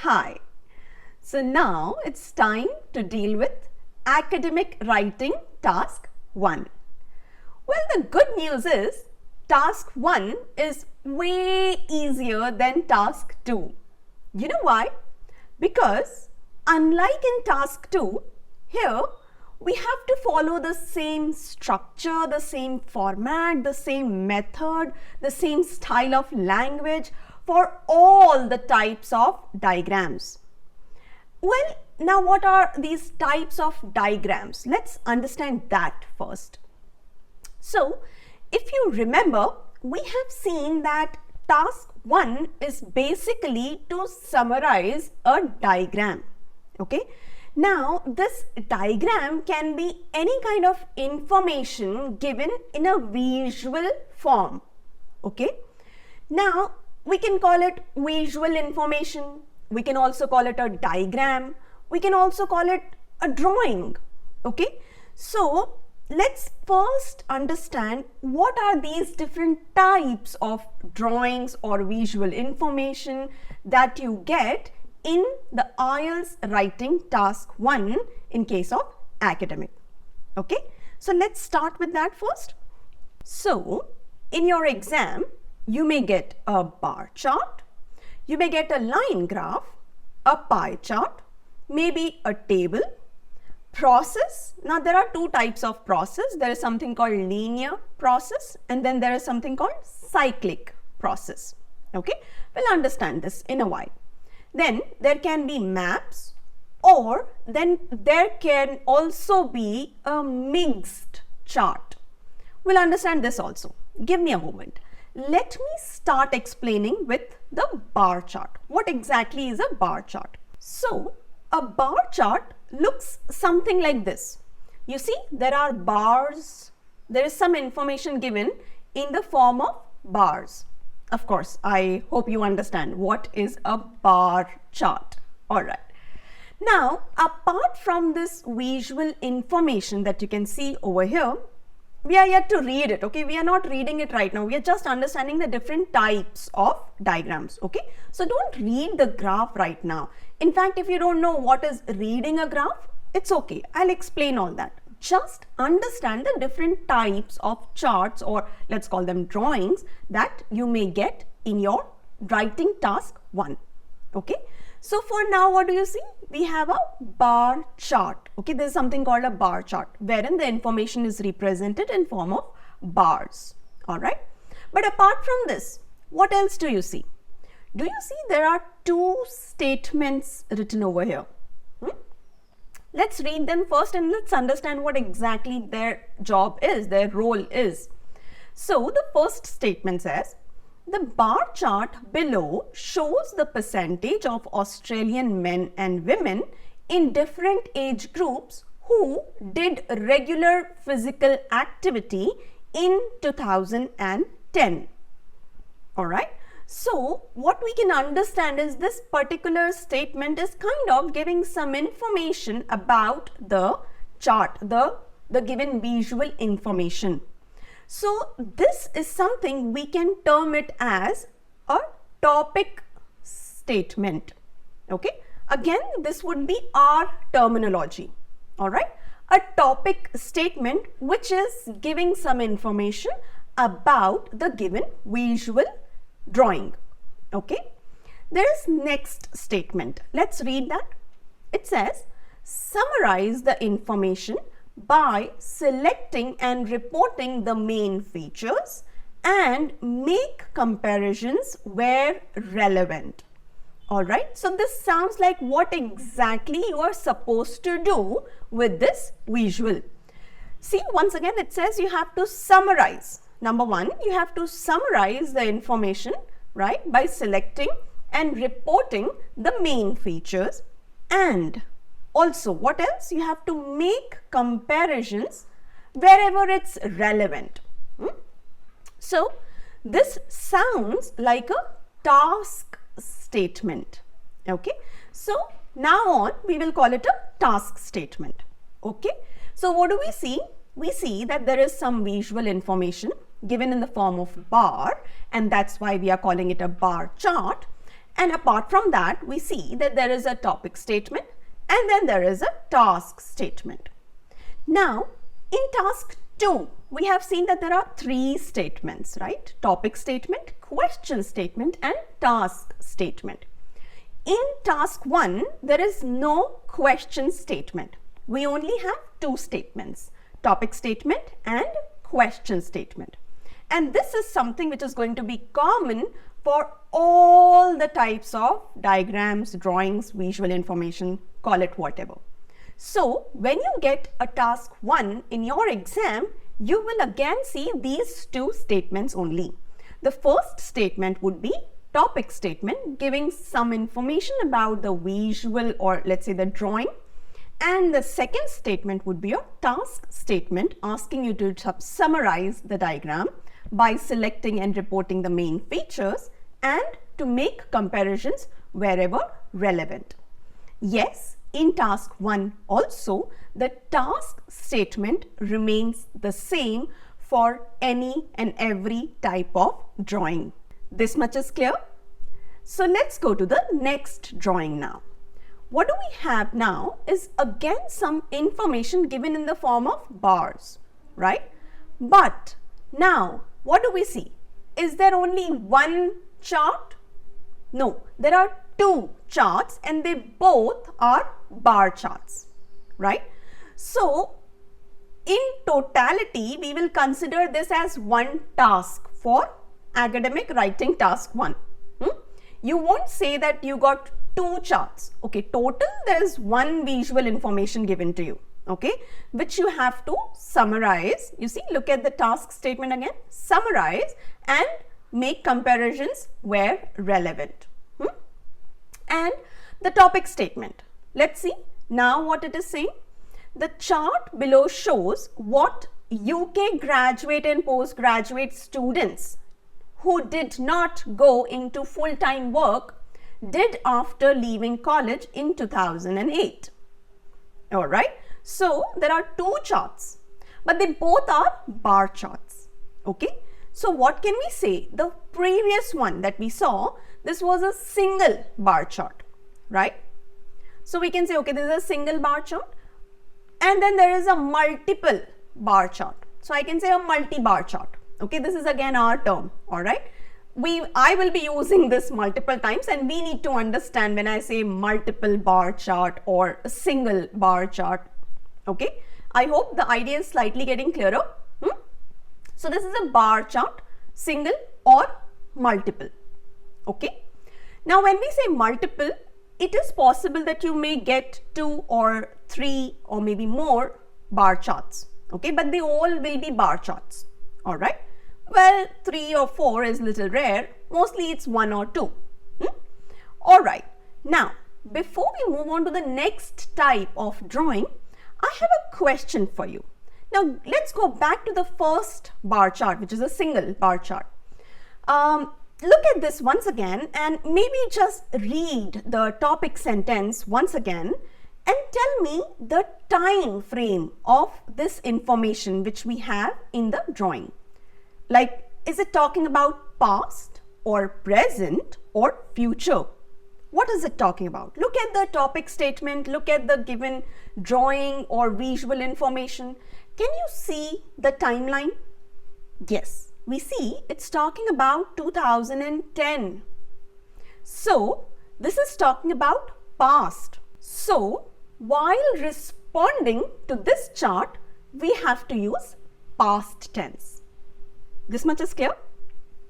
Hi. So now it's time to deal with Academic Writing Task 1. Well, the good news is Task 1 is way easier than Task 2. You know why? Because unlike in Task 2, here we have to follow the same structure, the same format, the same method, the same style of language for all the types of diagrams. Well, now what are these types of diagrams? Let's understand that first. So, if you remember, we have seen that task 1 is basically to summarize a diagram. Okay. Now, this diagram can be any kind of information given in a visual form. Okay. Now, we can call it visual information. We can also call it a diagram. We can also call it a drawing. Okay. So, let's first understand what are these different types of drawings or visual information that you get in the IELTS Writing Task 1 in case of academic. Okay. So, let's start with that first. So, in your exam, you may get a bar chart, you may get a line graph, a pie chart, maybe a table, process. Now there are two types of process. There is something called linear process and then there is something called cyclic process. Okay, we'll understand this in a while. Then there can be maps, or then there can also be a mixed chart. We'll understand this also. Give me a moment. Let me start explaining with the bar chart. What exactly is a bar chart? So, a bar chart looks something like this. You see, there are bars. There is some information given in the form of bars. Of course, I hope you understand what is a bar chart. All right. Now, apart from this visual information that you can see over here, we are yet to read it, okay? We are not reading it right now. We are just understanding the different types of diagrams, okay? So don't read the graph right now. In fact, if you don't know what is reading a graph, it's okay. I'll explain all that. Just understand the different types of charts, or let's call them drawings, that you may get in your writing task 1, okay? So for now, what do you see? We have a bar chart. Okay, there is something called a bar chart wherein the information is represented in form of bars. All right. But apart from this, what else do you see? Do you see there are two statements written over here? Let's read them first and let's understand what exactly their job is, their role is. So the first statement says, the bar chart below shows the percentage of Australian men and women in different age groups who did regular physical activity in 2010. All right. So what we can understand is this particular statement is kind of giving some information about the chart, the given visual information. So this is something we can term it as a topic statement. Okay. Again, this would be our terminology. All right. A topic statement which is giving some information about the given visual drawing. Okay. There is next statement. Let's read that. It says, summarize the information by selecting and reporting the main features and make comparisons where relevant. All right. So this sounds like what exactly you are supposed to do with this visual. See, once again, it says you have to summarize. Number one, you have to summarize the information, right, by selecting and reporting the main features, and also, what else? You have to make comparisons wherever it's relevant. So, this sounds like a task statement. Okay. So, now on, we will call it a task statement. Okay. So, what do we see? We see that there is some visual information given in the form of bar, and that's why we are calling it a bar chart. And apart from that, we see that there is a topic statement and then there is a task statement. Now, in task 2, we have seen that there are 3 statements, right? Topic statement, question statement and task statement. In task 1, there is no question statement. We only have 2 statements, topic statement and question statement. And this is something which is going to be common for all the types of diagrams, drawings, visual information, call it whatever. So when you get a task 1 in your exam, you will again see these 2 statements only. The first statement would be topic statement, giving some information about the visual or let's say the drawing. And the second statement would be a task statement, asking you to summarize the diagram by selecting and reporting the main features and to make comparisons wherever relevant. Yes, in task 1 also, the task statement remains the same for any and every type of drawing. This much is clear? So let's go to the next drawing now. What do we have now is again some information given in the form of bars, right? But now, what do we see? Is there only one chart? No, there are 2 charts and they both are bar charts, right? So, in totality, we will consider this as one task for academic writing task 1. You won't say that you got 2 charts. Okay, total there is 1 visual information given to you, okay, which you have to summarize. You see, look at the task statement again, summarize and make comparisons where relevant. And the topic statement, let's see now what it is saying. The chart below shows what UK graduate and postgraduate students who did not go into full-time work did after leaving college in 2008. All right. So there are 2 charts, but they both are bar charts. Okay. So what can we say? The previous one that we saw, this was a single bar chart, right? So we can say, okay, this is a single bar chart and then there is a multiple bar chart. So I can say a multi-bar chart. Okay, this is again our term. All right. I will be using this multiple times and we need to understand when I say multiple bar chart or a single bar chart. Okay, I hope the idea is slightly getting clearer. So this is a bar chart, single or multiple. Okay, now when we say multiple, it is possible that you may get 2 or 3 or maybe more bar charts. Okay, but they all will be bar charts. All right. Well, 3 or 4 is little rare. Mostly it's 1 or 2. All right. Now, before we move on to the next type of drawing, I have a question for you. Now, let's go back to the first bar chart, which is a single bar chart. Look at this once again and maybe just read the topic sentence once again and tell me the time frame of this information which we have in the drawing. Like, is it talking about past or present or future? What is it talking about? Look at the topic statement, look at the given drawing or visual information. Can you see the timeline? Yes, we see it's talking about 2010. So, this is talking about past. So, while responding to this chart, we have to use past tense. This much is clear?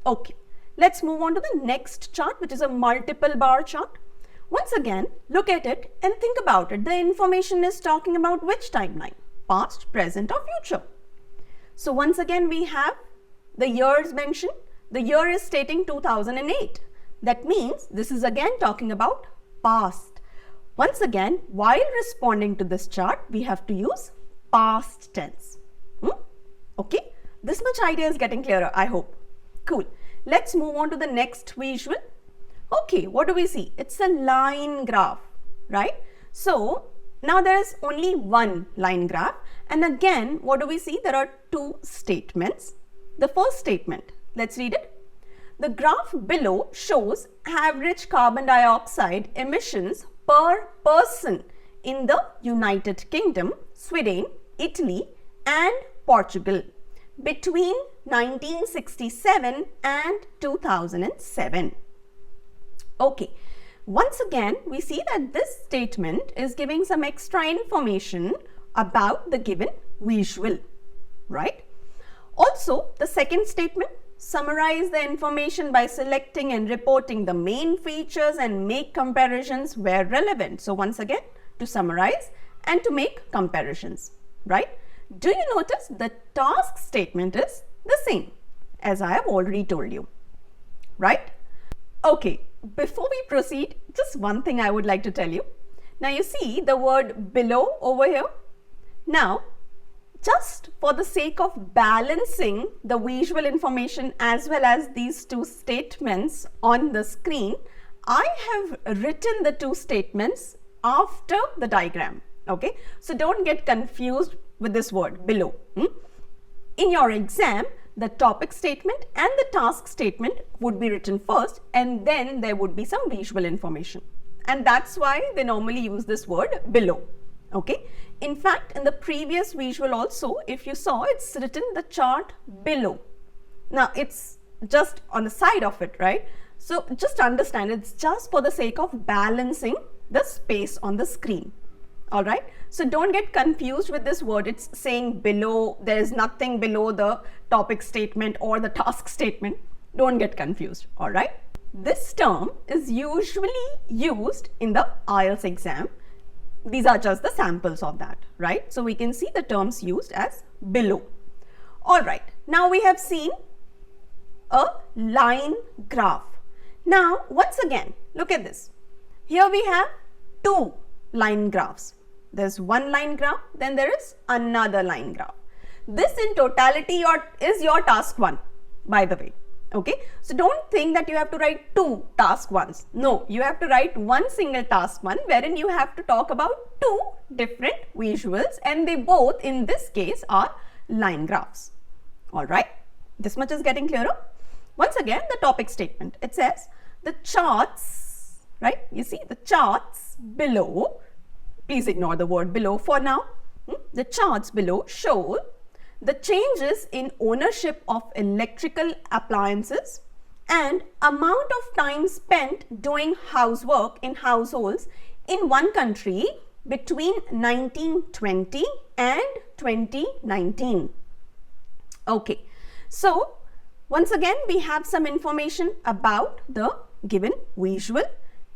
Okay, let's move on to the next chart, which is a multiple bar chart. Once again, look at it and think about it. The information is talking about which timeline? Past, present or future? So once again, we have the years mentioned. The year is stating 2008. That means this is again talking about past. Once again, while responding to this chart, we have to use past tense. Okay, this much idea is getting clearer, I hope. Cool. Let's move on to the next visual. Okay, what do we see? It's a line graph, right? So now there is only one line graph. And again, what do we see? There are two statements. The first statement, let's read it. The graph below shows average carbon dioxide emissions per person in the United Kingdom, Sweden, Italy and Portugal between 1967 and 2007. Okay, once again we see that this statement is giving some extra information about the given visual, right? Also, the second statement, summarize the information by selecting and reporting the main features and make comparisons where relevant. So once again, to summarize and to make comparisons, right? Do you notice the task statement is the same as I have already told you, right? Okay, before we proceed, just one thing I would like to tell you. Now you see the word below over here. Now, just for the sake of balancing the visual information as well as these two statements on the screen, I have written the two statements after the diagram. Okay, so don't get confused with this word below. In your exam, the topic statement and the task statement would be written first, and then there would be some visual information. And that's why they normally use this word below. Okay. In fact, in the previous visual also, if you saw, it's written the chart below. Now, it's just on the side of it, right? So, just understand, it's just for the sake of balancing the space on the screen. Alright, so don't get confused with this word. It's saying below, there is nothing below the topic statement or the task statement. Don't get confused, alright. This term is usually used in the IELTS exam. These are just the samples of that, right? So we can see the terms used as below. Alright, now we have seen a line graph. Now, once again, look at this. Here we have two line graphs. There's one line graph, then there is another line graph. This in totality is your task 1, by the way. Okay, so don't think that you have to write two task 1s. No, you have to write one single task 1 wherein you have to talk about two different visuals, and they both in this case are line graphs. Alright, this much is getting clearer. Once again, the topic statement. It says the charts, right? You see the charts below. Please ignore the word below for now. The charts below show the changes in ownership of electrical appliances and amount of time spent doing housework in households in one country between 1920 and 2019. Okay, so once again we have some information about the given visual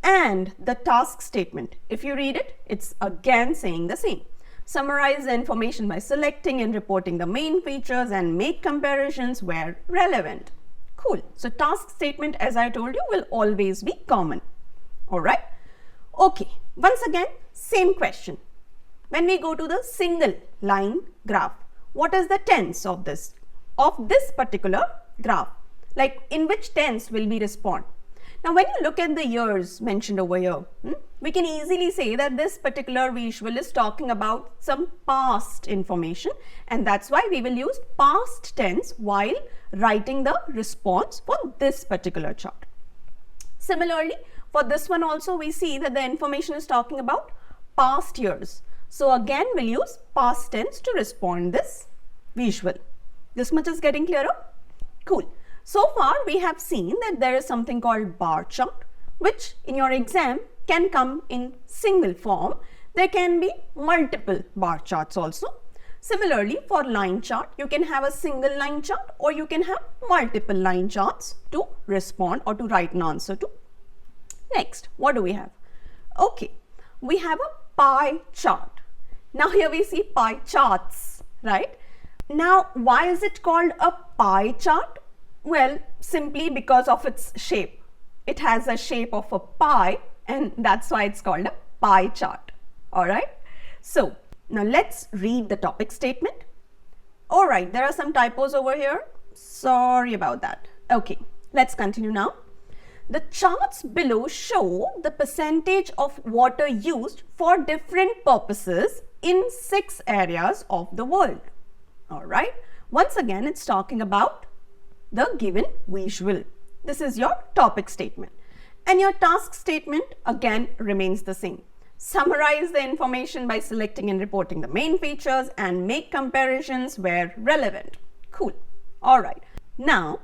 and the task statement. If you read it, it's again saying the same. Summarize the information by selecting and reporting the main features and make comparisons where relevant. Cool. So task statement, as I told you, will always be common. Alright. Okay. Once again, same question. When we go to the single line graph, what is the tense of this particular graph? Like in which tense will we respond? Now, when you look at the years mentioned over here, we can easily say that this particular visual is talking about some past information, and that's why we will use past tense while writing the response for this particular chart. Similarly, for this one also we see that the information is talking about past years. So again, we'll use past tense to respond this visual. This much is getting clearer? Cool. So far, we have seen that there is something called bar chart, which in your exam can come in single form. There can be multiple bar charts also. Similarly, for line chart, you can have a single line chart or you can have multiple line charts to respond or to write an answer to. Next, what do we have? Okay, we have a pie chart. Now here we see pie charts, right? Now, why is it called a pie chart? Well, simply because of its shape. It has a shape of a pie, and that's why it's called a pie chart. Alright. So, now let's read the topic statement. Alright, there are some typos over here. Sorry about that. Okay, let's continue now. The charts below show the percentage of water used for different purposes in 6 areas of the world. Alright. Once again, it's talking about the given visual. This is your topic statement. And your task statement again remains the same. Summarize the information by selecting and reporting the main features and make comparisons where relevant. Cool. All right. Now,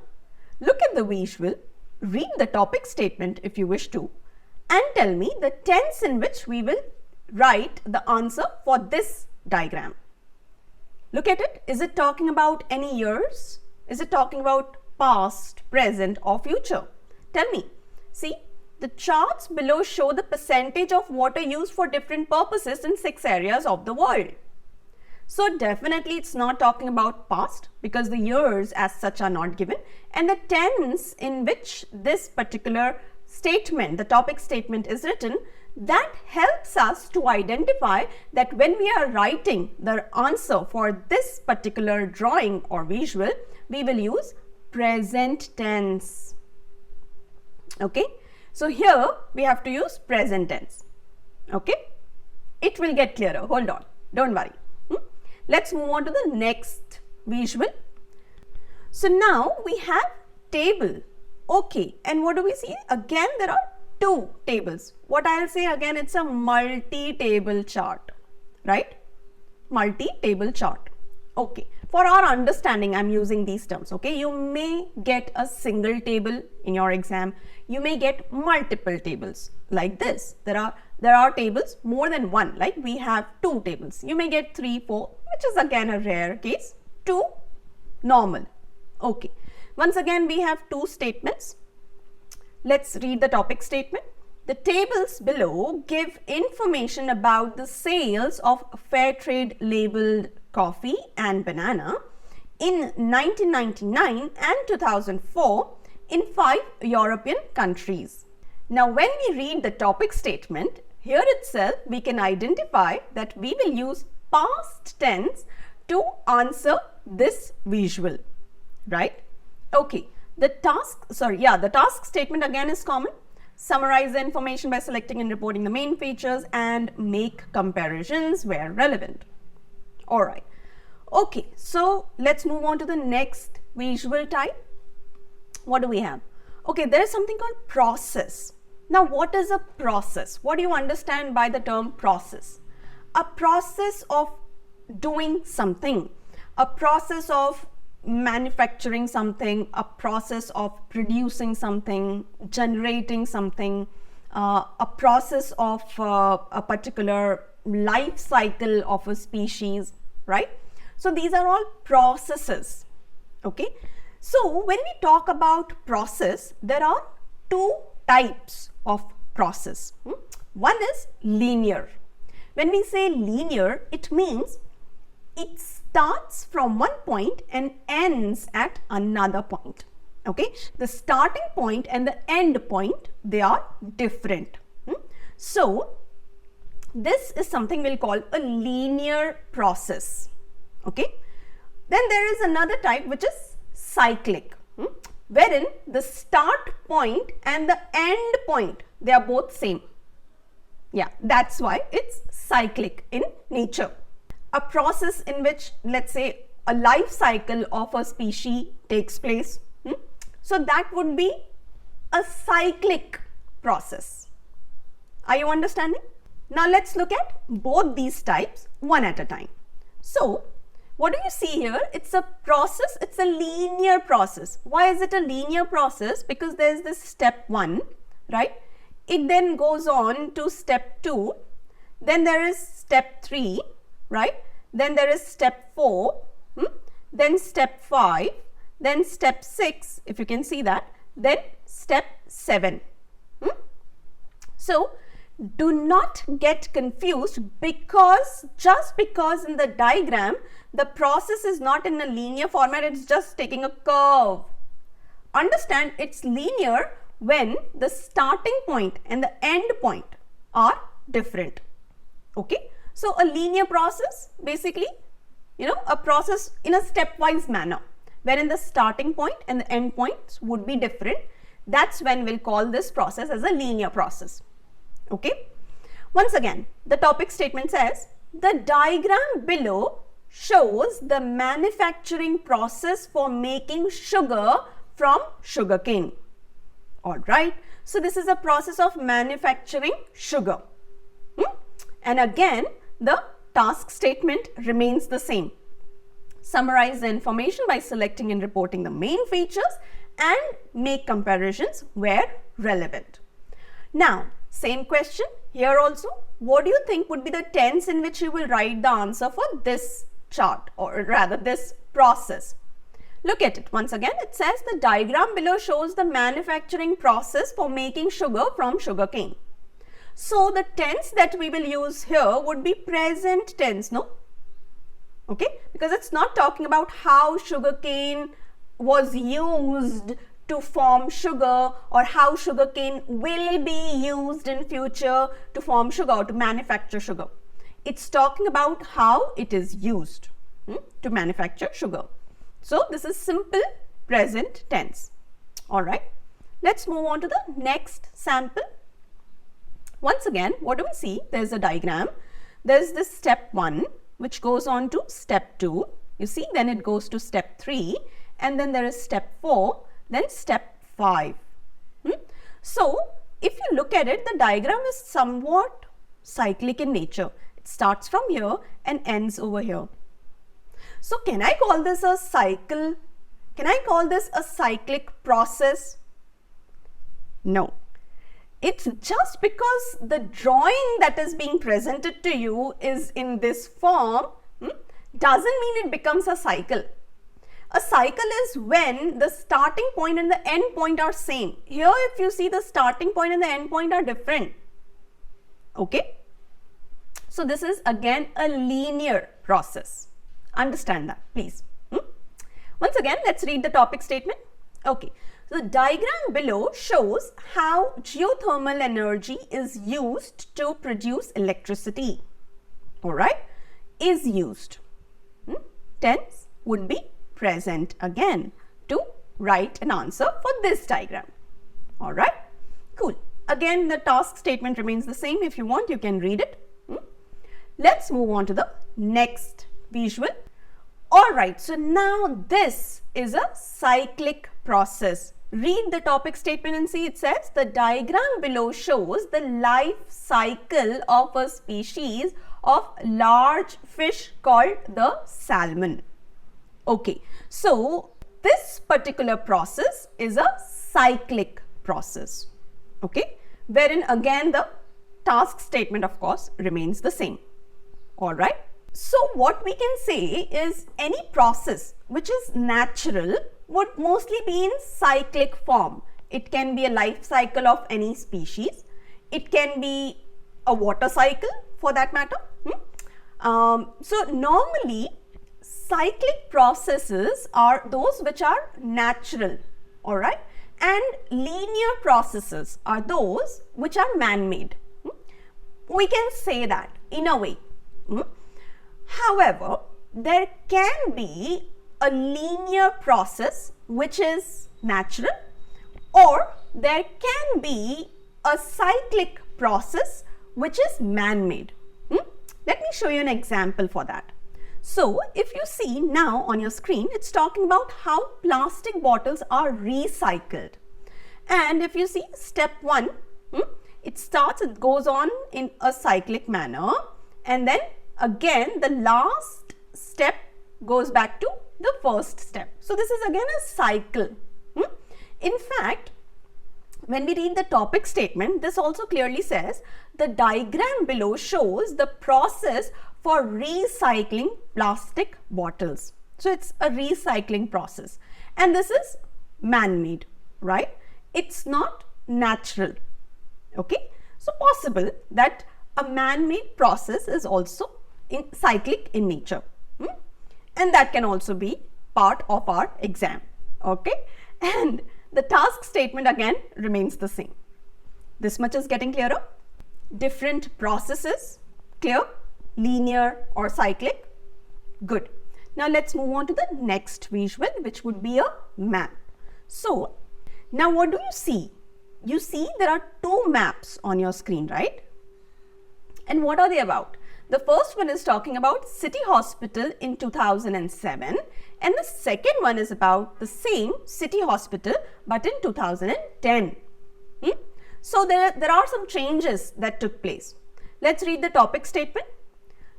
look at the visual, read the topic statement if you wish to, and tell me the tense in which we will write the answer for this diagram. Look at it. Is it talking about any years? Is it talking about past, present, or future? Tell me. See, the charts below show the percentage of water used for different purposes in 6 areas of the world. So definitely it's not talking about past because the years as such are not given, and the tense in which this particular statement, the topic statement, is written, that helps us to identify that when we are writing the answer for this particular drawing or visual, we will use present tense. Okay, so here we have to use present tense. Okay, it will get clearer. Hold on, don't worry. Let's move on to the next visual. So now we have table. Okay, and what do we see? Again, there are 2 tables. What I'll say again, it's a multi-table chart, right? Multi-table chart. Okay, for our understanding, I'm using these terms. Okay, you may get a single table in your exam. You may get multiple tables like this. There are tables more than one, like we have 2 tables. You may get 3, 4, which is again a rare case. 2 normal. Okay, once again we have 2 statements. Let's read the topic statement. The tables below give information about the sales of fair trade labeled coffee and banana in 1999 and 2004 in 5 European countries. Now, when we read the topic statement, here itself we can identify that we will use past tense to answer this visual, right? Okay, the task statement again is common. Summarize the information by selecting and reporting the main features and make comparisons where relevant. All right. Okay, so let's move on to the next visual type. What do we have? Okay, there is something called process. Now, what is a process? What do you understand by the term process? A process of doing something, a process of manufacturing something, a process of producing something, generating something, a process of a particular life cycle of a species, right? So these are all processes. Okay, so when we talk about process, there are 2 types of process. One is linear. When we say linear, it means it starts from one point and ends at another point. Okay, the starting point and the end point, they are different. So this is something we'll call a linear process. Okay, then there is another type which is cyclic, wherein the start point and the end point, they are both same. Yeah, that's why it's cyclic in nature. A process in which, let's say, a life cycle of a species takes place. So that would be a cyclic process. Are you understanding? Now let's look at both these types one at a time. So what do you see here? It's a process, it's a linear process. Why is it a linear process? Because there's this step 1, right? It then goes on to step 2, then there is step 3, right? Then there is step 4, then step 5, then step 6, if you can see that, then step 7. So do not get confused just because in the diagram the process is not in a linear format, it's just taking a curve. Understand, it's linear when the starting point and the end point are different. Okay, so a linear process, basically, a process in a stepwise manner, wherein the starting point and the end points would be different. That's when we'll call this process as a linear process. Okay, once again, the topic statement says, the diagram below shows the manufacturing process for making sugar from sugarcane. Alright, so this is a process of manufacturing sugar. And again, the task statement remains the same. Summarize the information by selecting and reporting the main features and make comparisons where relevant. Now, same question here also. What do you think would be the tense in which you will write the answer for this chart, or rather this process? Look at it once again. It says the diagram below shows the manufacturing process for making sugar from sugarcane. So the tense that we will use here would be present tense, no? Okay, because it's not talking about how sugarcane was used to form sugar or how sugarcane will be used in future to form sugar or to manufacture sugar. It's talking about how it is used to manufacture sugar. So this is simple present tense. Alright, let's move on to the next sample. Once again, what do we see? There's a diagram. There's this step 1 which goes on to step 2. You see, then it goes to step 3 and then there is step 4, then step 5. So if you look at it, the diagram is somewhat cyclic in nature. It starts from here and ends over here. So can I call this a cycle? Can I call this a cyclic process? No. It's just because the drawing that is being presented to you is in this form, doesn't mean it becomes a cycle. A cycle is when the starting point and the end point are same. Here, if you see, the starting point and the end point are different. Okay? So this is again a linear process. Understand that, please. Once again, let's read the topic statement. Okay. So the diagram below shows how geothermal energy is used to produce electricity. Alright, is used. Tense would be present again to write an answer for this diagram. Alright, cool. Again, the task statement remains the same. If you want, you can read it. Let's move on to the next visual. Alright, so now this is a cyclic process. Read the topic statement and see. It says the diagram below shows the life cycle of a species of large fish called the salmon. Okay, so this particular process is a cyclic process. Okay, wherein again the task statement of course remains the same. Alright, so what we can say is any process which is natural would mostly be in cyclic form. It can be a life cycle of any species. It can be a water cycle for that matter. So normally cyclic processes are those which are natural, alright, and linear processes are those which are man-made. We can say that in a way. However, there can be a linear process which is natural, or there can be a cyclic process which is man-made. Let me show you an example for that. So if you see now on your screen, it's talking about how plastic bottles are recycled. And if you see step 1, it goes on in a cyclic manner, and then again the last step goes back to the first step. So this is again a cycle. In fact, when we read the topic statement, this also clearly says the diagram below shows the process for recycling plastic bottles. So it's a recycling process, and this is man-made, right? It's not natural. Okay, so possible that a man-made process is also cyclic in nature. And that can also be part of our exam. Okay, and the task statement again remains the same. This much is getting clearer. Different processes, clear, linear or cyclic. Good. Now let's move on to the next visual, which would be a map. So now what do you see? You see there are two maps on your screen, right? And what are they about? The first one is talking about City Hospital in 2007, and the second one is about the same City Hospital but in 2010. So there are some changes that took place. Let's read the topic statement.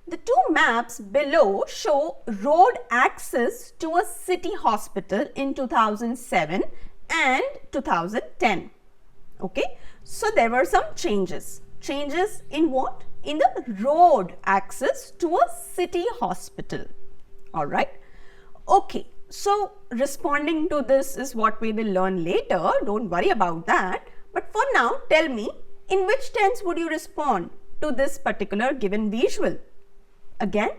The two maps below show road access to a city hospital in 2007 and 2010. Okay, so there were some changes. Changes in what? In the road access to a city hospital. Alright. Okay, so responding to this is what we will learn later. Don't worry about that. But for now, tell me, in which tense would you respond to this particular given visual? Again,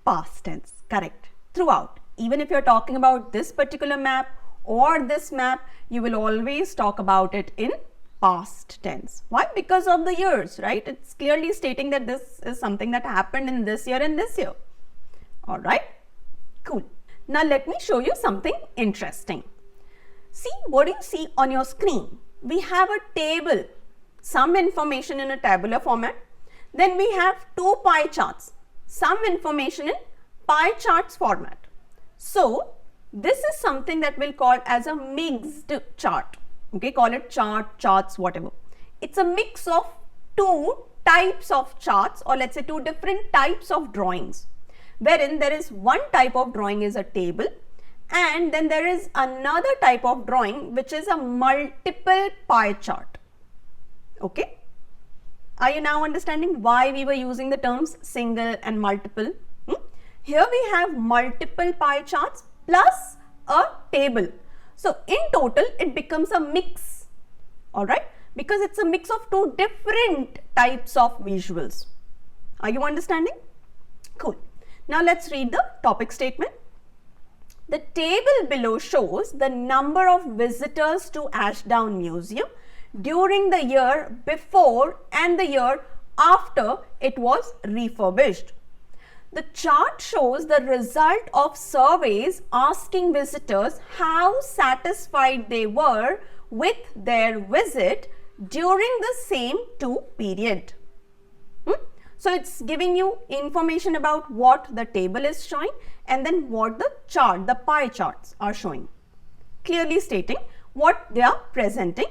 past tense. Correct. Throughout. Even if you're talking about this particular map or this map, you will always talk about it in past tense. Why? Because of the years, right? It's clearly stating that this is something that happened in this year and this year. Alright. Cool. Now let me show you something interesting. See, what do you see on your screen? We have a table, some information in a tabular format. Then we have two pie charts, some information in pie charts format. So this is something that we'll call as a mixed chart. Okay, call it chart, charts, whatever. It's a mix of two types of charts, or let's say two different types of drawings, wherein there is one type of drawing is a table, and then there is another type of drawing which is a multiple pie chart. Okay, are you now understanding why we were using the terms single and multiple? Here we have multiple pie charts plus a table. So in total it becomes a mix, alright, because it's a mix of two different types of visuals. Are you understanding? Cool. Now let's read the topic statement. The table below shows the number of visitors to Ashdown Museum during the year before and the year after it was refurbished. The chart shows the result of surveys asking visitors how satisfied they were with their visit during the same period. So it's giving you information about what the table is showing and then what the chart, the pie charts are showing. Clearly stating what they are presenting.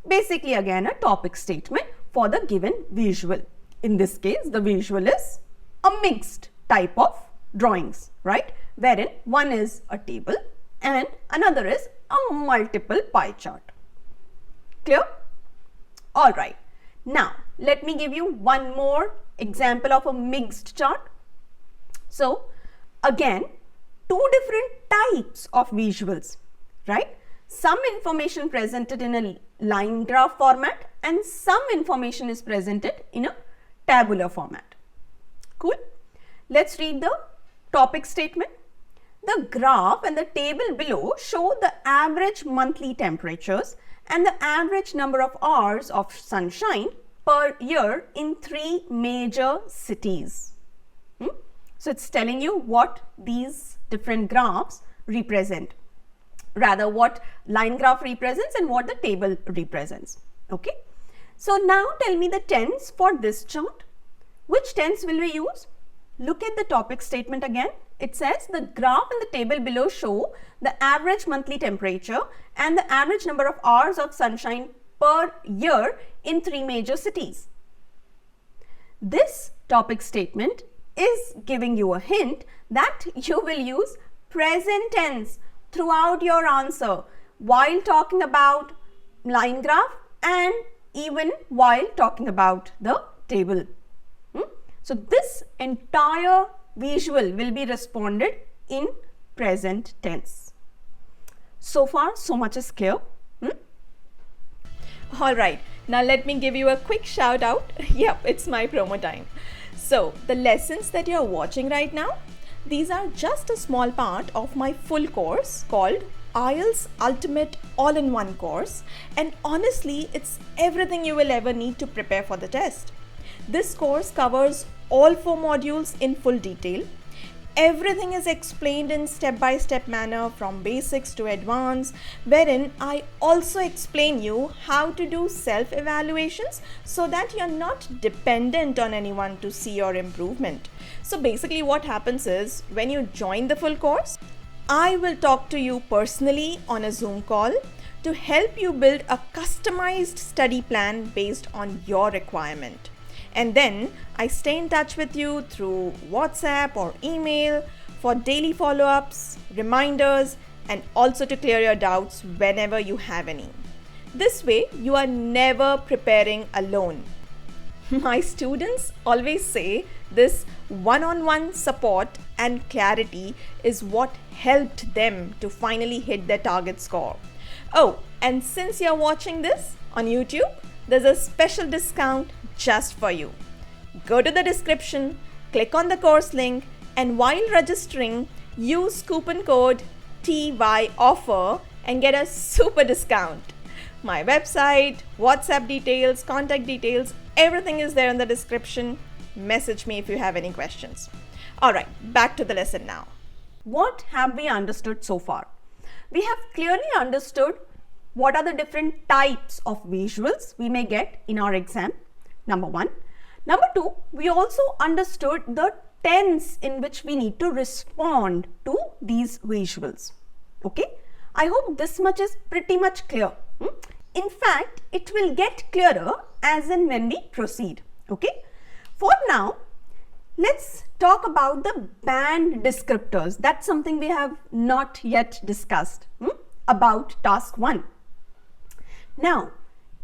Basically again a topic statement for the given visual. In this case the visual is a mixed type of drawings, right? Wherein one is a table and another is a multiple pie chart. Clear? Alright. Now let me give you one more example of a mixed chart. So again, two different types of visuals, right? Some information presented in a line graph format and some information is presented in a tabular format. Cool. Let's read the topic statement. The graph and the table below show the average monthly temperatures and the average number of hours of sunshine per year in 3 major cities. So it's telling you what these different graphs represent, rather what line graph represents and what the table represents. Okay. So now tell me the tense for this chart. Which tense will we use? Look at the topic statement again. It says the graph and the table below show the average monthly temperature and the average number of hours of sunshine per year in 3 major cities. This topic statement is giving you a hint that you will use present tense throughout your answer while talking about line graph and even while talking about the table. So this entire visual will be responded in present tense. So far, so much is clear. Alright, now let me give you a quick shout out. Yep, it's my promo time. So the lessons that you're watching right now, these are just a small part of my full course called IELTS Ultimate All-in-One Course, and honestly, it's everything you will ever need to prepare for the test. This course covers all 4 modules in full detail. Everything is explained in step-by-step manner from basics to advanced, wherein I also explain you how to do self-evaluations so that you're not dependent on anyone to see your improvement. So basically what happens is, when you join the full course, I will talk to you personally on a Zoom call to help you build a customized study plan based on your requirement. And then I stay in touch with you through WhatsApp or email for daily follow-ups, reminders, and also to clear your doubts whenever you have any. This way, you are never preparing alone. My students always say this one-on-one support and clarity is what helped them to finally hit their target score. Oh, and since you're watching this on YouTube, there's a special discount just for you. Go to the description, click on the course link, and while registering, use coupon code TYOFFER and get a super discount. My website, WhatsApp details, contact details, everything is there in the description. Message me if you have any questions. Alright, back to the lesson now. What have we understood so far? We have clearly understood what are the different types of visuals we may get in our exam. Number one. Number two, we also understood the tense in which we need to respond to these visuals. Okay, I hope this much is pretty much clear. In fact, it will get clearer as and when we proceed. Okay, for now, let's talk about the band descriptors. That's something we have not yet discussed about task 1. Now,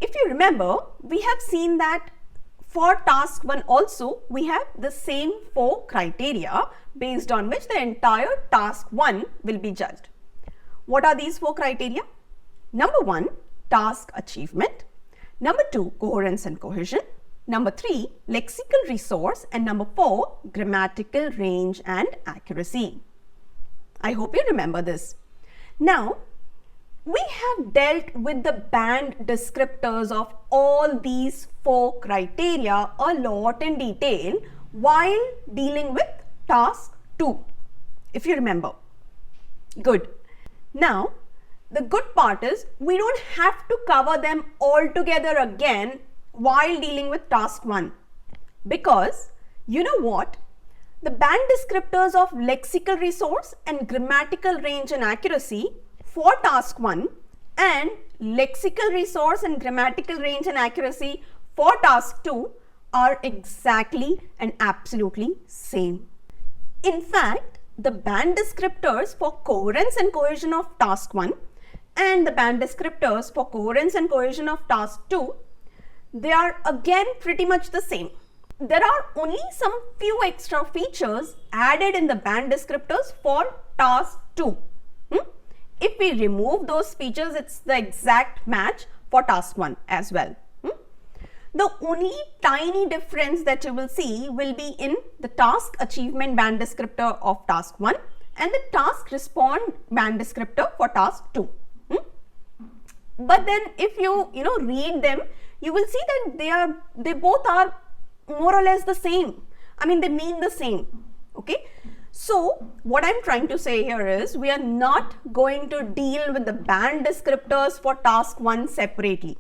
if you remember, we have seen that for task 1 also, we have the same 4 criteria based on which the entire task 1 will be judged. What are these 4 criteria? Number 1, task achievement. Number 2, coherence and cohesion. Number 3, lexical resource. And number 4, grammatical range and accuracy. I hope you remember this. Now, we have dealt with the band descriptors of all these 4 criteria a lot in detail while dealing with task 2, if you remember. Good. Now, the good part is we don't have to cover them all together again while dealing with task 1. Because, you know what? The band descriptors of lexical resource and grammatical range and accuracy for task 1 and lexical resource and grammatical range and accuracy for task 2 are exactly and absolutely same. In fact, the band descriptors for coherence and cohesion of task 1 and the band descriptors for coherence and cohesion of task 2, they are again pretty much the same. There are only some few extra features added in the band descriptors for task 2. If we remove those features, it's the exact match for task 1 as well. The only tiny difference that you will see will be in the task achievement band descriptor of task 1 and the task respond band descriptor for task 2. But then if you read them, you will see that they both are more or less the same. I mean, they mean the same. Okay. So, what I'm trying to say here is we are not going to deal with the band descriptors for task 1 separately.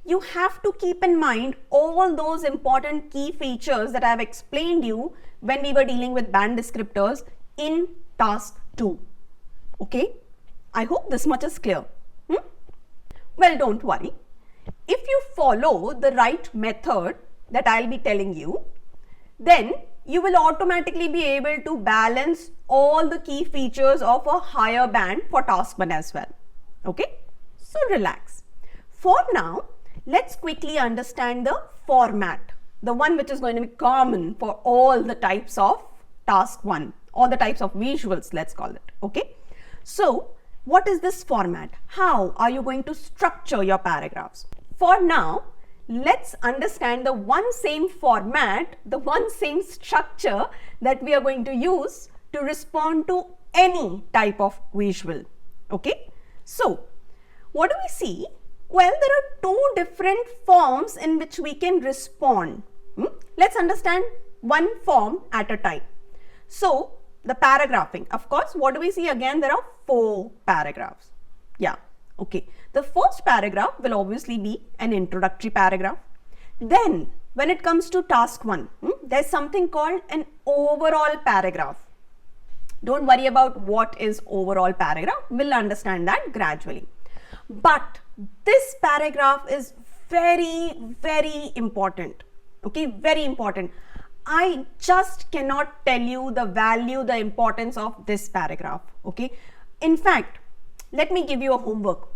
You have to keep in mind all those important key features that I have explained you when we were dealing with band descriptors in task 2. Okay? I hope this much is clear. Well, don't worry. If you follow the right method that I'll be telling you, then you will automatically be able to balance all the key features of a higher band for task 1 as well. Okay? So relax. For now, let's quickly understand the format, the one which is going to be common for all the types of task 1, all the types of visuals, let's call it. Okay? So, what is this format? How are you going to structure your paragraphs? For now, let's understand the one same format, the one same structure that we are going to use to respond to any type of visual. Okay? So, what do we see? Well, there are 2 different forms in which we can respond. Let's understand one form at a time. So, the paragraphing. Of course, what do we see again? There are 4 paragraphs. Yeah. Okay. The first paragraph will obviously be an introductory paragraph. Then, when it comes to task 1, there's something called an overall paragraph. Don't worry about what is overall paragraph. We'll understand that gradually. But this paragraph is very, very important. Okay, very important. I just cannot tell you the value, the importance of this paragraph. Okay, in fact, let me give you a homework.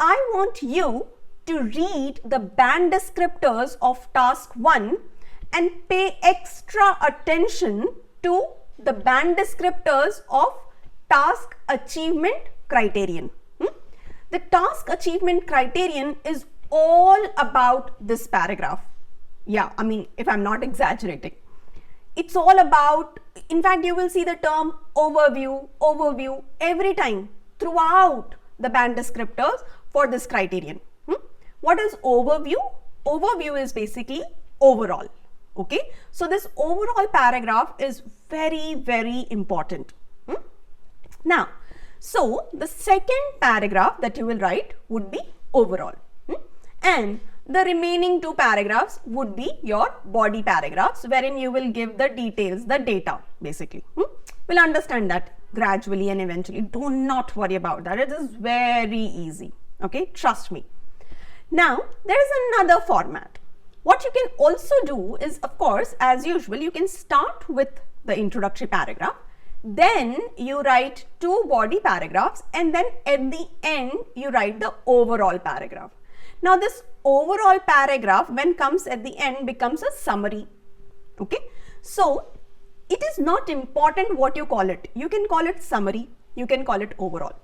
I want you to read the band descriptors of task 1 and pay extra attention to the band descriptors of task achievement criterion. The task achievement criterion is all about this paragraph. Yeah, I mean, if I'm not exaggerating, it's all about, in fact, you will see the term overview every time throughout the band descriptors for this criterion. What is overview? Overview is basically overall. Okay, so this overall paragraph is very, very important. Now, so the second paragraph that you will write would be overall, and the remaining two paragraphs would be your body paragraphs, wherein you will give the details, the data basically. We'll understand that gradually and eventually. Do not worry about that. It is very easy. Okay, trust me. Now, there is another format. What you can also do is, of course, as usual, you can start with the introductory paragraph, then you write two body paragraphs, and then at the end you write the overall paragraph. Now, this overall paragraph, when comes at the end, becomes a summary. Okay, so it is not important what you call it. You can call it summary, you can call it overall.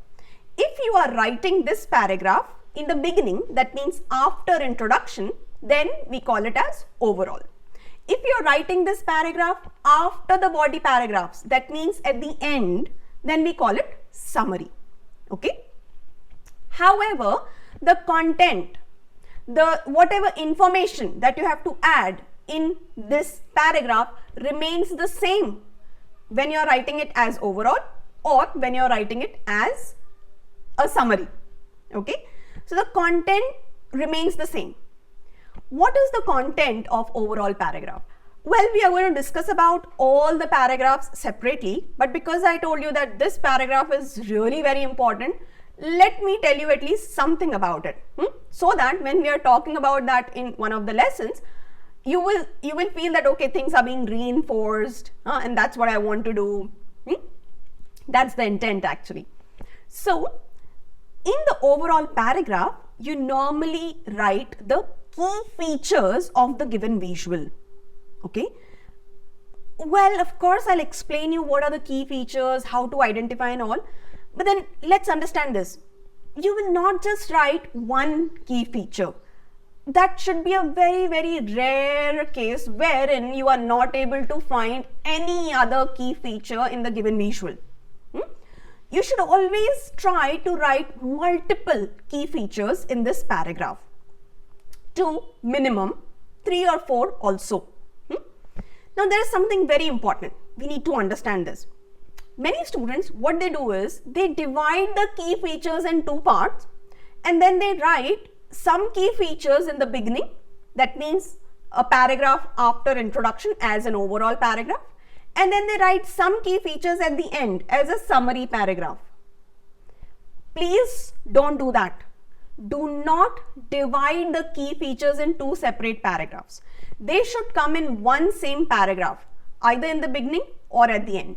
If you are writing this paragraph in the beginning, that means after introduction, then we call it as overall. If you are writing this paragraph after the body paragraphs, that means at the end, then we call it summary. Okay. However, the content, the whatever information that you have to add in this paragraph remains the same when you are writing it as overall or when you are writing it as a summary. Okay. So the content remains the same. What is the content of overall paragraph? Well, we are going to discuss about all the paragraphs separately, but because I told you that this paragraph is really very important, let me tell you at least something about it, so that when we are talking about that in one of the lessons, you will feel that okay, things are being reinforced, and that's what I want to do. That's the intent actually. So in the overall paragraph, you normally write the key features of the given visual. Okay. Well, of course, I'll explain you what are the key features, how to identify and all. But then let's understand this. You will not just write one key feature. That should be a very, very rare case wherein you are not able to find any other key feature in the given visual. You should always try to write multiple key features in this paragraph, to minimum 3 or 4 also. Now, there is something very important. We need to understand this. Many students, what they do is they divide the key features in 2 parts, and then they write some key features in the beginning. That means a paragraph after introduction as an overall paragraph, and then they write some key features at the end as a summary paragraph. Please don't do that. Do not divide the key features in 2 separate paragraphs. They should come in one same paragraph, either in the beginning or at the end.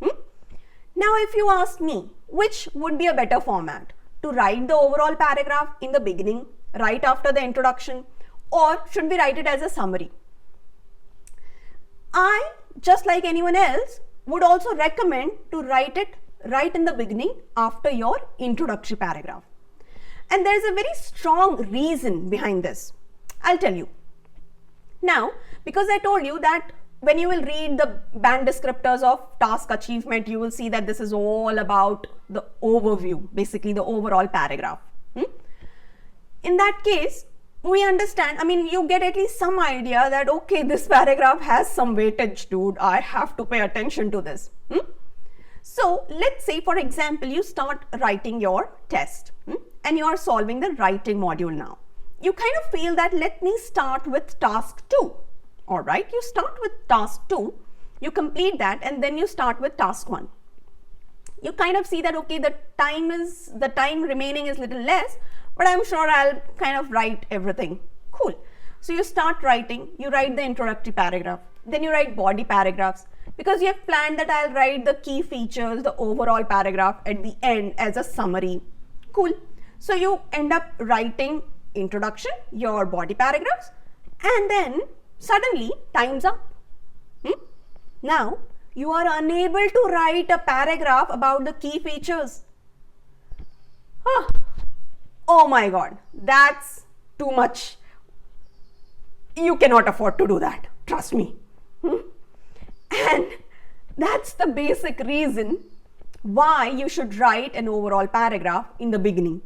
Now, if you ask me, which would be a better format? To write the overall paragraph in the beginning, right after the introduction, or should we write it as a summary? I, just like anyone else, would also recommend to write it right in the beginning after your introductory paragraph. And there is a very strong reason behind this. I'll tell you. Now, because I told you that when you will read the band descriptors of task achievement, you will see that this is all about the overview, basically the overall paragraph. In that case, we understand, I mean, you get at least some idea that, okay, this paragraph has some weightage, dude. I have to pay attention to this. So, let's say, for example, you start writing your test and you are solving the writing module now. You kind of feel that let me start with task 2. All right, you start with task 2, you complete that, and then you start with task 1. you kind of see that, okay, the time remaining is little less, but I'm sure I'll kind of write everything. Cool. So you start writing, you write the introductory paragraph, then you write body paragraphs, because you have planned that I'll write the key features, the overall paragraph at the end as a summary. Cool. So you end up writing introduction, your body paragraphs, and then suddenly time's up. Now you are unable to write a paragraph about the key features. Oh my God, that's too much. You cannot afford to do that, trust me. And that's the basic reason why you should write an overall paragraph in the beginning,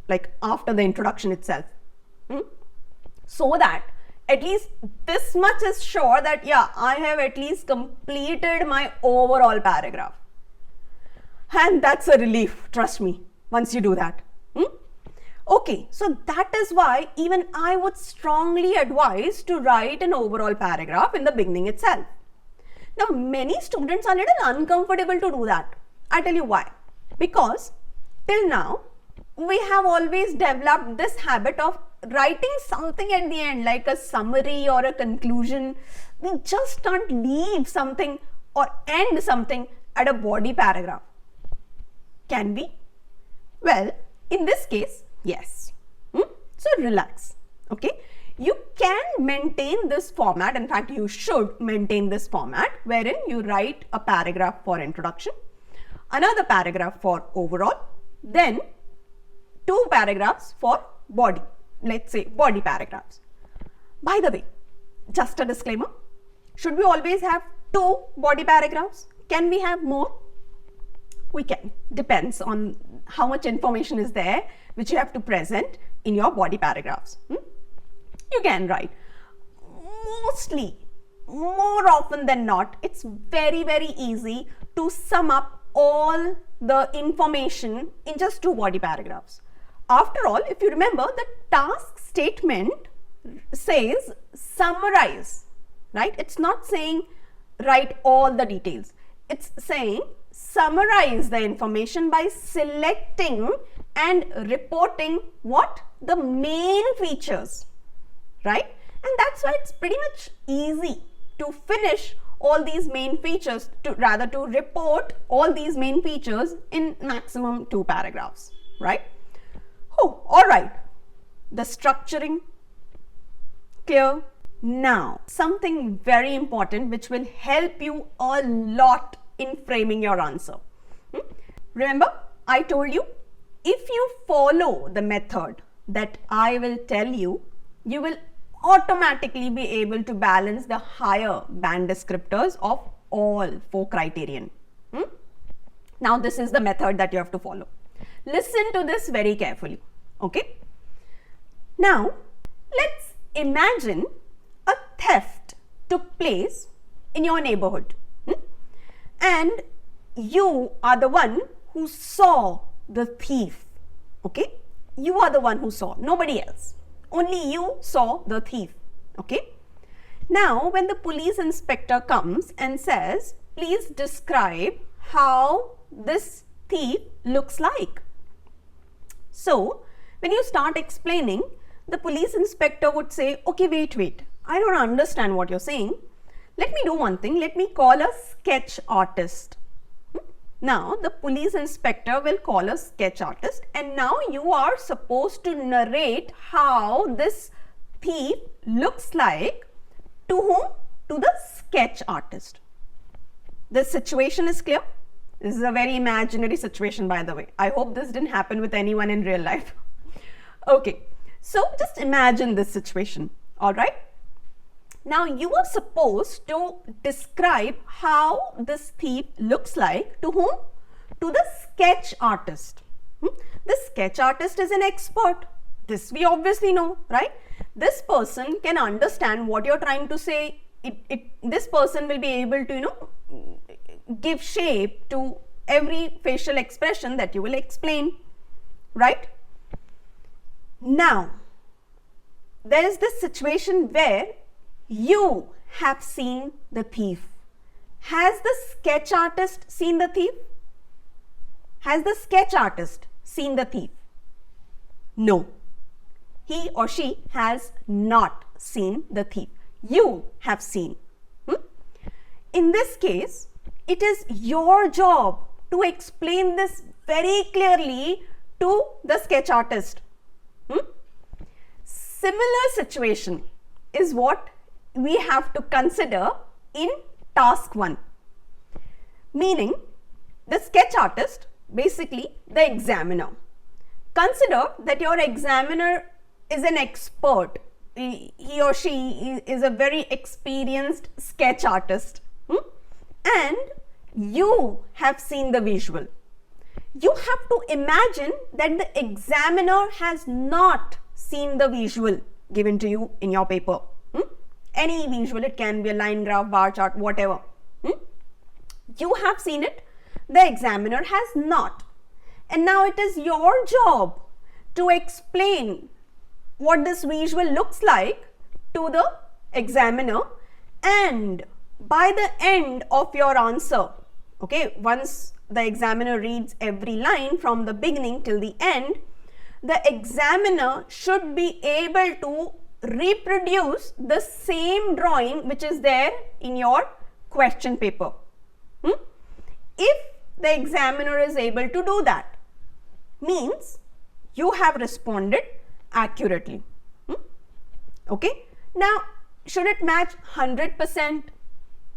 like after the introduction itself. So that at least this much is sure that, yeah, I have at least completed my overall paragraph. And that's a relief, trust me, once you do that. Okay, so that is why even I would strongly advise to write an overall paragraph in the beginning itself. Now, many students are a little uncomfortable to do that. I'll tell you why. Because till now, we have always developed this habit of writing something at the end, like a summary or a conclusion. We just can't leave something or end something at a body paragraph. Can we? Well, in this case, yes. So relax. Okay. You can maintain this format. In fact, you should maintain this format wherein you write a paragraph for introduction, another paragraph for overall, then 2 paragraphs for body. Let's say body paragraphs. By the way, just a disclaimer, should we always have 2 body paragraphs? Can we have more? We can. Depends on how much information is there which you have to present in your body paragraphs. You can write. Mostly, more often than not, it's very, very easy to sum up all the information in just 2 body paragraphs. After all, if you remember, the task statement says summarize, right? It's not saying write all the details. It's saying summarize the information by selecting and reporting what? The main features, right? And that's why it's pretty much easy to finish all these main features, to report all these main features in maximum 2 paragraphs, right? Oh, all right. The structuring, clear? Now, something very important which will help you a lot in framing your answer. Remember, I told you, if you follow the method that I will tell you, you will automatically be able to balance the higher band descriptors of all 4 criterion. Now, this is the method that you have to follow. Listen to this very carefully. Okay. Now, let's imagine a theft took place in your neighborhood. And you are the one who saw the thief. Okay. You are the one who saw, nobody else. Only you saw the thief. Okay. Now, when the police inspector comes and says, please describe how this thief looks like. So, when you start explaining, the police inspector would say, okay, wait, I don't understand what you're saying. Let me do one thing. Let me call a sketch artist. Now, the police inspector will call a sketch artist, and now you are supposed to narrate how this thief looks like to whom? To the sketch artist. The situation is clear? This is a very imaginary situation, by the way. I hope this didn't happen with anyone in real life. Okay, so just imagine this situation, all right? Now, you are supposed to describe how this thief looks like to whom? To the sketch artist. The sketch artist is an expert. This we obviously know, right? This person can understand what you're trying to say. This person will be able to, give shape to every facial expression that you will explain, right? Now, there is this situation where you have seen the thief. Has the sketch artist seen the thief? has the sketch artist seen the thief? No. He or she has not seen the thief. You have seen. In this case, it is your job to explain this very clearly to the sketch artist. Similar situation is what we have to consider in task 1. Meaning, the sketch artist, basically the examiner. Consider that your examiner is an expert. He or she is a very experienced sketch artist. And you have seen the visual. You have to imagine that the examiner has not seen the visual given to you in your paper. Any visual, it can be a line graph, bar chart, whatever. You have seen it, the examiner has not. And now it is your job to explain what this visual looks like to the examiner, and by the end of your answer, okay, once the examiner reads every line from the beginning till the end, the examiner should be able to reproduce the same drawing which is there in your question paper. If the examiner is able to do that, means you have responded accurately. Okay. Now, should it match 100%?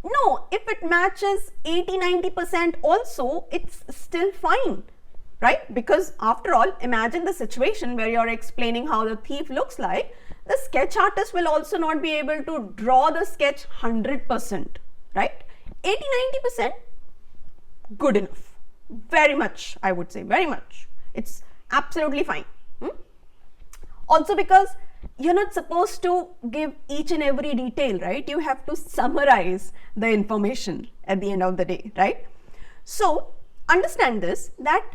No, if it matches 80-90% also, it's still fine, right? Because after all, imagine the situation where you're explaining how the thief looks like. The sketch artist will also not be able to draw the sketch 100%, right? 80-90%, good enough. Very much, I would say, very much. It's absolutely fine. Also because you're not supposed to give each and every detail, right? You have to summarize the information at the end of the day, right? So understand this, that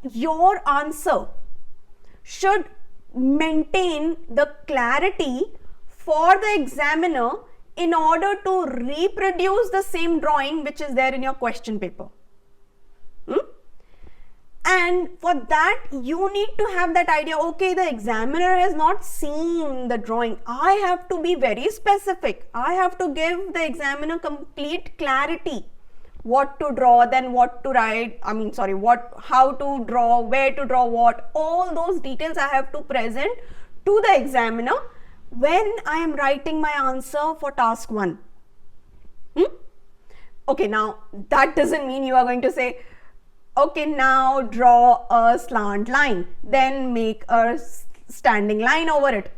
your answer should maintain the clarity for the examiner in order to reproduce the same drawing which is there in your question paper. And for that, you need to have that idea, okay, the examiner has not seen the drawing. I have to be very specific. I have to give the examiner complete clarity. What to draw, then what to write, how to draw, where to draw what, all those details I have to present to the examiner when I am writing my answer for task 1. Okay, now that doesn't mean you are going to say, okay, now draw a slant line, then make a standing line over it.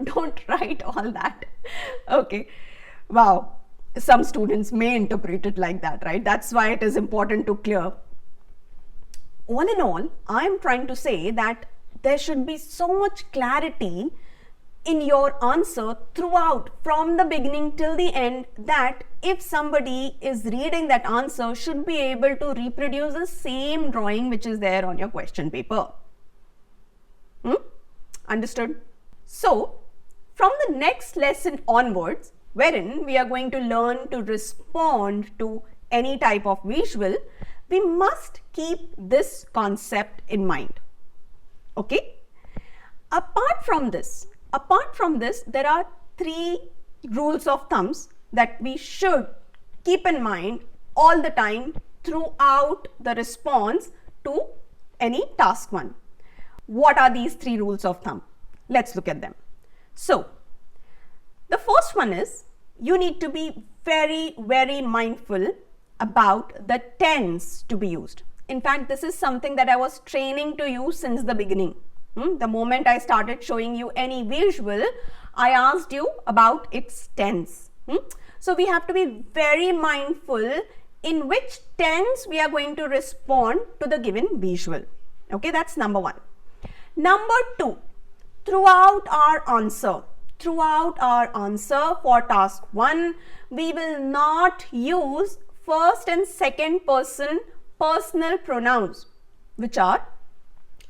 Don't write all that. Okay, wow. Some students may interpret it like that, right? That's why it is important to clear. All in all, I am trying to say that there should be so much clarity in your answer throughout, from the beginning till the end, that if somebody is reading that answer, should be able to reproduce the same drawing which is there on your question paper. Understood? So, from the next lesson onwards, wherein we are going to learn to respond to any type of visual, we must keep this concept in mind. Okay? Apart from this, there are 3 rules of thumbs that we should keep in mind all the time throughout the response to any task 1. What are these 3 rules of thumb? Let's look at them. So, the first one is, you need to be very, very mindful about the tense to be used. In fact, this is something that I was training to you since the beginning. The moment I started showing you any visual, I asked you about its tense. So we have to be very mindful in which tense we are going to respond to the given visual. Okay, that's number 1. Number 2, throughout our answer for task 1, we will not use first and second person personal pronouns, which are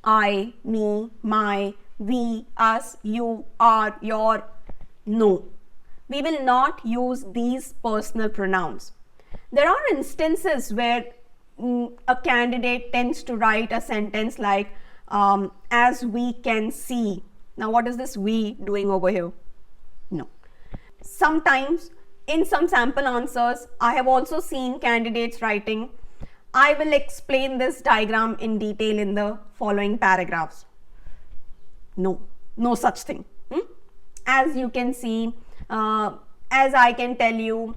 I, me, my, we, us, you, our, your. No, we will not use these personal pronouns. There are instances where a candidate tends to write a sentence like, as we can see. Now, what is this we doing over here? No. Sometimes in some sample answers, I have also seen candidates writing, I will explain this diagram in detail in the following paragraphs. No, no such thing. As you can see, as I can tell you,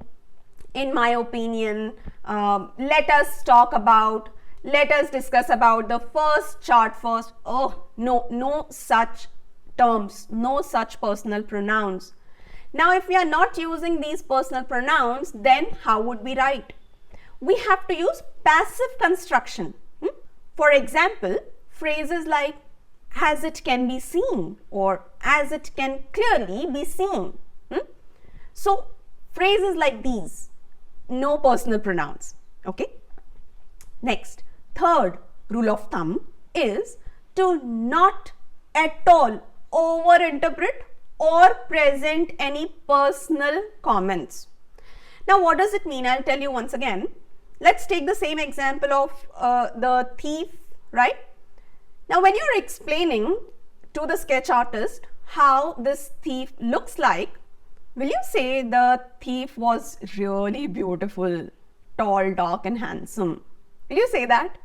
in my opinion, let us discuss about the first chart first. Oh, no such terms, no such personal pronouns. Now, if we are not using these personal pronouns, then how would we write? We have to use passive construction. For example, phrases like as it can be seen or as it can clearly be seen. So, phrases like these, no personal pronouns. Okay. Next, third rule of thumb is to not at all overinterpret or present any personal comments. Now, what does it mean? I'll tell you once again. Let's take the same example of the thief, right? Now, when you're explaining to the sketch artist how this thief looks like, will you say the thief was really beautiful, tall, dark and handsome? Will you say that?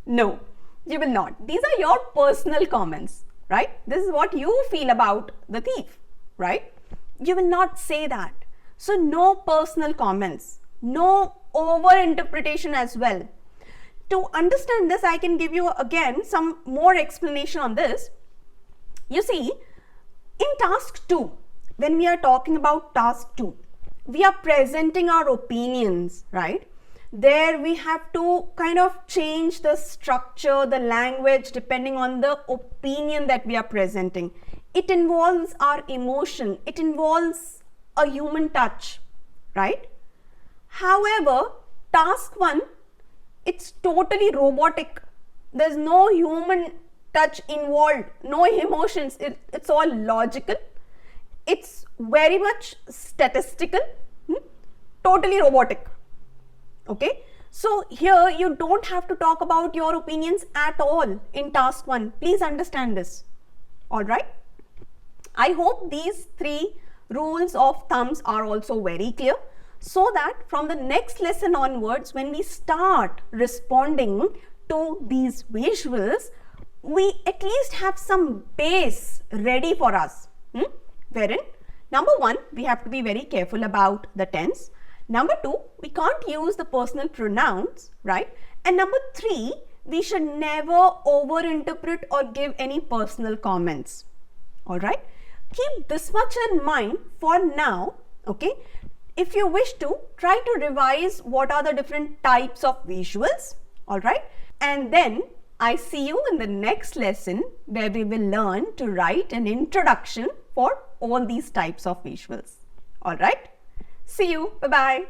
No, you will not. These are your personal comments, right? This is what you feel about the thief, right? You will not say that. So, no personal comments, no over-interpretation as well. To understand this, I can give you again some more explanation on this. You see, in task 2, when we are talking about task 2, we are presenting our opinions, right? There we have to kind of change the structure, the language, depending on the opinion that we are presenting. It involves our emotion. It involves a human touch, right? However, task 1, it's totally robotic. There's no human touch involved, no emotions. It's all logical. It's very much statistical, totally robotic. Okay, so here you don't have to talk about your opinions at all in task 1. Please understand this. All right. I hope these 3 rules of thumbs are also very clear, so that from the next lesson onwards, when we start responding to these visuals, we at least have some base ready for us. Wherein, number 1, we have to be very careful about the tense. Number 2, we can't use the personal pronouns, right? And number 3, we should never overinterpret or give any personal comments. All right? Keep this much in mind for now, okay? If you wish to, try to revise what are the different types of visuals, all right? And then I see you in the next lesson where we will learn to write an introduction for all these types of visuals. All right? See you. Bye-bye.